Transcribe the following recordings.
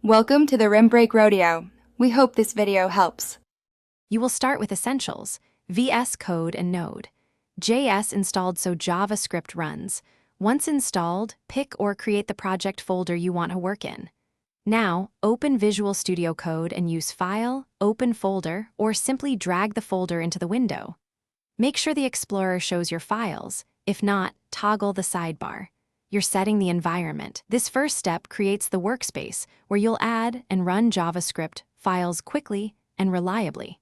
Welcome to the Rim Break Rodeo. We hope this video helps. You will start with Essentials, VS Code and Node. JS installed so JavaScript runs. Once installed, pick or create the project folder you want to work in. Now, open Visual Studio Code and use File, Open Folder, or simply drag the folder into the window. Make sure the Explorer shows your files. If not, toggle the sidebar. You're setting the environment. This first step creates the workspace where you'll add and run JavaScript files quickly and reliably.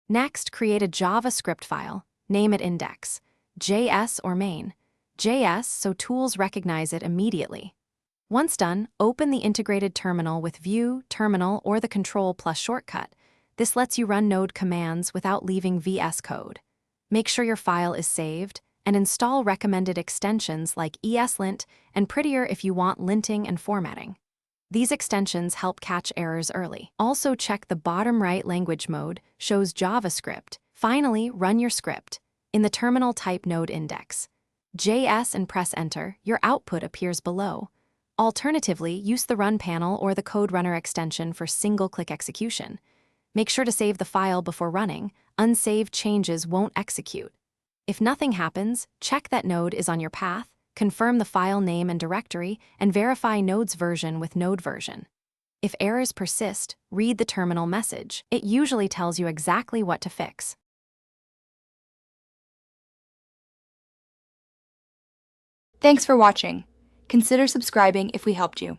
Next, create a JavaScript file. Name it index, JS or main. JS so tools recognize it immediately. Once done, open the integrated terminal with View, Terminal, or the Control+ shortcut. This lets you run Node commands without leaving VS Code. Make sure your file is saved, and install recommended extensions like ESLint and Prettier if you want linting and formatting. These extensions help catch errors early. Also check the bottom right language mode, shows JavaScript. Finally, run your script. In the terminal, type node index, JS, and press enter. Your output appears below. Alternatively, use the Run panel or the Code Runner extension for single-click execution. Make sure to save the file before running. Unsaved changes won't execute. If nothing happens, check that Node is on your path, confirm the file name and directory, and verify Node's version with Node version. If errors persist, read the terminal message. It usually tells you exactly what to fix. Thanks for watching. Consider subscribing if we helped you.